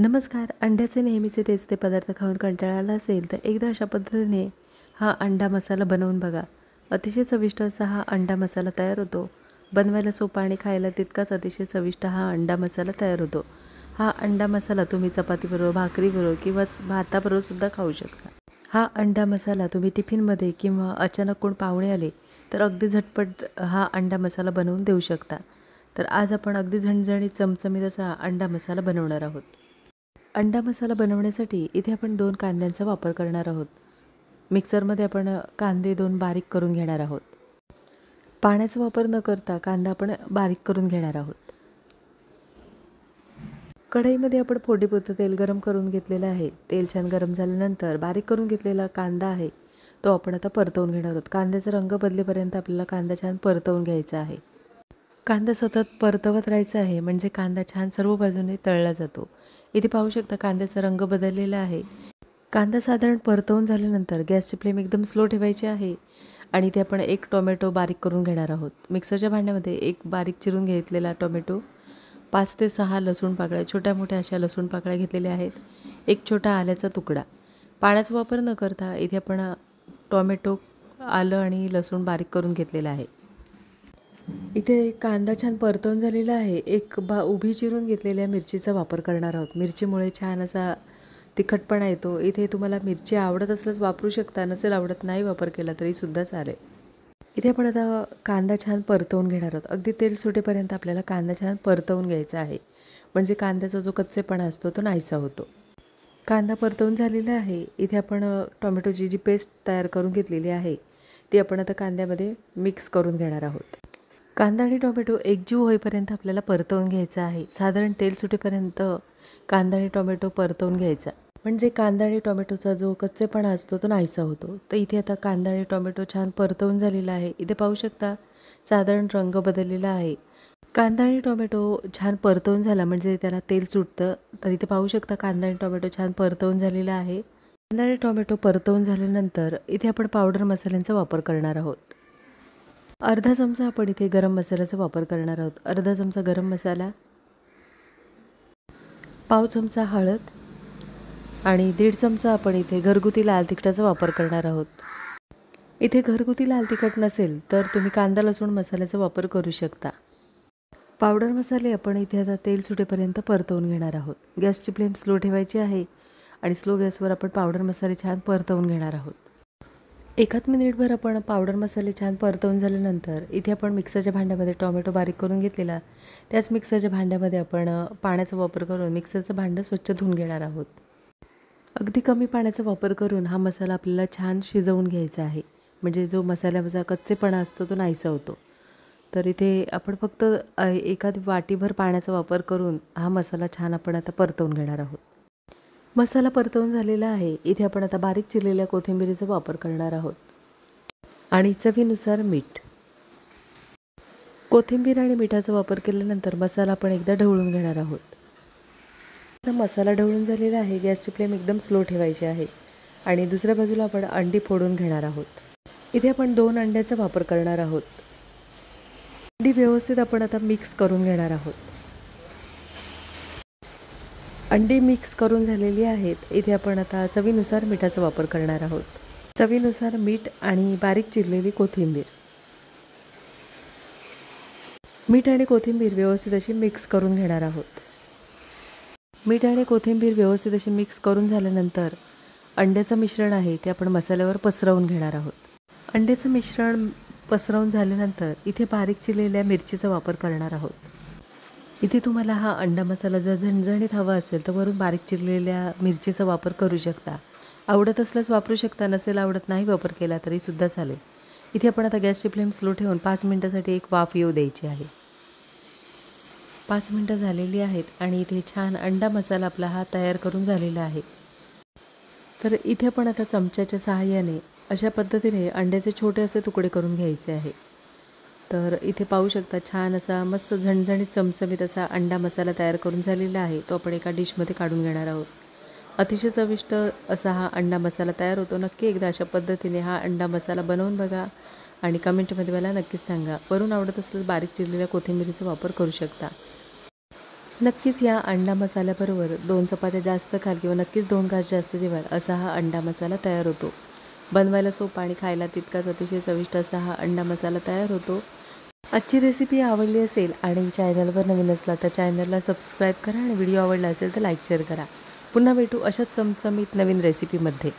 नमस्कार. अंड्याचे नेहमीचे तेच ते पदार्थ खाऊन कंटाळा आला असेल तर एकदा अशा पद्धतीने हा अंडा मसाला बनवून बघा. अतिशय चविष्ट असा हा अंडा मसाला तयार होतो. बनवायला सोपा आणि खायला तितकाच अतिशय चविष्ट हा अंडा मसाला तयार होतो. हा अंडा मसाला तुम्ही चपातीबरोबर, भाकरीबरोबर किंवा भाताबरोबर सुद्धा खाऊ शकता. हा अंडा मसाला तुम्ही टिफिनमध्ये किंवा अचानक कोण पाहुणे आले तर अगदी झटपट हा अंडा मसाला बनवून देऊ शकता. तर आज आपण अगदी झणझणीत चमचमीत असा अंडा मसाला बनवणार आहोत. अंडा मसाला बनवण्यासाठी इथे आपण 2 कांद्यांचा वापर करणार आहोत. मिक्सरमध्ये आपण कांदे 2 बारीक करून घेणार आहोत. पाण्याचा वापर न करता कांदा आपण बारीक करून घेणार आहोत. कढईमध्ये आपण फोडणीपुरतं तेल गरम करून घेतलेलं आहे. तेल छान गरम झाल्यानंतर बारीक करून घेतलेला कांदा आहे तो आपण आता परतवून घेणार आहोत. कांद्याचा रंग बदलेपर्यंत आपल्याला कांदा छान परतवून घ्यायचा आहे. कांदा सतत परतवत राहायचा आहे म्हणजे कांदा छान सर्व बाजूने तळला जातो. इथे पाहू शकता कांद्याचा रंग बदललेला आहे. कांदा साधारण परतवून झाल्यानंतर गॅसची फ्लेम एकदम स्लो ठेवायची आहे आणि इथे आपण 1 टोमॅटो बारीक करून घेणार आहोत. मिक्सरच्या भांड्यामध्ये 1 बारीक चिरून घेतलेला टोमॅटो, 5 ते 6 लसूण पाकळ्या, छोट्या मोठ्या अशा लसूण पाकळ्या घेतलेल्या आहेत. 1 छोटा आल्याचा तुकडा. पाण्याचा वापर न करता इथे आपण टोमॅटो, आलं आणि लसूण बारीक करून घेतलेला आहे. इथे कांदा छान परतवून झालेला आहे. एक उभी चिरून घेतलेल्या मिरचीचा वापर करणार आहोत. मिरचीमुळे छान असा तिखटपणा येतो. इथे तुम्हाला मिरची आवडत असल्यास वापरू शकता, नसेल आवडत नाही वापर केला तरी सुद्धा चालेल. इथे आपण आता कांदा छान परतवून घेणार आहोत. अगदी तेल सुटेपर्यंत आपल्याला कांदा छान परतवून घ्यायचा आहे, म्हणजे कांद्याचा जो कच्चेपणा असतो तो नाहीसा होतो. कांदा परतवून झालेला आहे. इथे आपण टोमॅटोची जी पेस्ट तयार करून घेतलेली आहे ती आपण आता कांद्यामध्ये मिक्स करून घेणार आहोत. कांदा आणि टोमॅटो एकजीव होईपर्यंत आपल्याला परतवून घ्यायचा आहे. साधारण तेल सुटेपर्यंत कांदा आणि टोमॅटो परतवून घ्यायचा, म्हणजे कांदा आणि टोमॅटोचा जो कच्चेपणा असतो तो नाहीसा होतो. तर इथे आता कांदा आणि टोमॅटो छान परतवून झालेला आहे. इथे पाहू शकता साधारण रंग बदललेला आहे. कांदा आणि टोमॅटो छान परतवून झाला म्हणजे त्याला तेल सुटतं. तर इथे पाहू शकता कांदा आणि टोमॅटो छान परतवून झालेला आहे. कांदा आणि टोमॅटो परतवून झाल्यानंतर इथे आपण पावडर मसाल्यांचा वापर करणार आहोत. अर्धा चमचा आपण इथे गरम मसाल्याचा वापर करणार आहोत. अर्धा चमचा गरम मसाला, पाव चमचा हळद आणि 1.5 चमचा आपण इथे घरगुती लाल तिखटाचा वापर करणार आहोत. इथे घरगुती लाल तिखट नसेल तर तुम्ही कांदा लसूण मसाल्याचा वापर करू शकता. पावडर मसाले आपण इथे आता तेल सुटेपर्यंत परतवून घेणार आहोत. गॅसची फ्लेम स्लो ठेवायची आहे आणि स्लो गॅसवर आपण पावडर मसाले छान परतवून घेणार आहोत. 1 मिनिटभर आपण पावडर मसाले छान परतवून झाल्यानंतर इथे आपण मिक्सरच्या भांड्यामध्ये टोमॅटो बारीक करून घेतलेला, त्याच मिक्सरच्या भांड्यामध्ये आपण पाण्याचा वापर करून मिक्सरचं भांडं स्वच्छ धुवून घेणार आहोत. अगदी कमी पाण्याचा वापर करून हा मसाला आपल्याला छान शिजवून घ्यायचा आहे, म्हणजे जो मसाल्याचा कच्चेपणा असतो तो नाहीसा होतो. तर इथे आपण फक्त एखादी वाटीभर पाण्याचा वापर करून हा मसाला छान आपण आता परतवून घेणार आहोत. मसाला परतवून झालेला आहे. इथे आपण आता बारीक चिरलेल्या कोथिंबीरीचा वापर करणार आहोत आणि चवीनुसार मीठ. कोथिंबीर आणि मिठाचा वापर केल्यानंतर मसाला आपण एकदा ढवळून घेणार आहोत. आता मसाला ढवळून झालेला आहे. गॅसची फ्लेम एकदम स्लो ठेवायची आहे आणि दुसऱ्या बाजूला आपण अंडी फोडून घेणार आहोत. इथे आपण 2 अंड्याचा वापर करणार आहोत. अंडी व्यवस्थित आपण आता मिक्स करून घेणार आहोत. अंडी मिक्स करून झालेली आहेत. इथे आपण आता चवीनुसार मिठाचा वापर करणार आहोत. चवीनुसार मीठ आणि बारीक चिरलेली कोथिंबीर. मीठ आणि कोथिंबीर व्यवस्थित अशी मिक्स करून घेणार आहोत. मीठ आणि कोथिंबीर व्यवस्थित अशी मिक्स करून झाल्यानंतर अंड्याचं मिश्रण आहे ते आपण मसाल्यावर पसरवून घेणार आहोत. अंड्याचं मिश्रण पसरवून झाल्यानंतर इथे बारीक चिरलेल्या मिरचीचा वापर करणार आहोत. इथे तुम्हाला हा अंडा मसाला जर झणझणीत हवा असेल तर वरून बारीक चिरलेल्या मिरचीचा वापर करू शकता. आवडत असल्यास वापरू शकता, नसेल आवडत नाही वापर केला तरी सुद्धा चालेल. इथे आपण आता गॅसची फ्लेम स्लो ठेवून 5 मिनिटासाठी एक वाफ येऊ द्यायची आहे. 5 मिनिटं झालेली आहेत आणि इथे छान अंडा मसाला आपला हा तयार करून झालेला आहे. तर इथे आपण आता चमच्याच्या सहाय्याने अशा पद्धतीने अंड्याचे छोटे असे तुकडे करून घ्यायचे आहे. तर इथे पाहू शकता छान असा मस्त झणझणीत चमचमीत असा अंडा मसाला तयार करून झालेला आहे. तो आपण एका डिशमध्ये काढून घेणार आहोत. अतिशय चविष्ट असा हा अंडा मसाला तयार होतो. नक्की एकदा अशा पद्धतीने हा अंडा मसाला बनवून बघा आणि कमेंटमध्ये मला नक्कीच सांगा. वरून आवडत असल्यास बारीक चिरलेल्या कोथिंबीरीचा वापर करू शकता. नक्कीच या अंडा मसाल्याबरोबर 2 चपात्या जास्त खाल किंवा नक्कीच 2 घास जास्त जेवाल असा हा अंडा मसाला तयार होतो. बनवायला सोपा आणि खायला तितकाच अतिशय चविष्ट असा हा अंडा मसाला तयार होतो. आजची रेसिपी आवडली असेल आणि चॅनलवर नवीन असला तर चॅनलला सबस्क्राईब करा आणि व्हिडिओ आवडला असेल तर लाईक शेअर करा. पुन्हा भेटू अशाच चमचमीत नवीन रेसिपीमध्ये.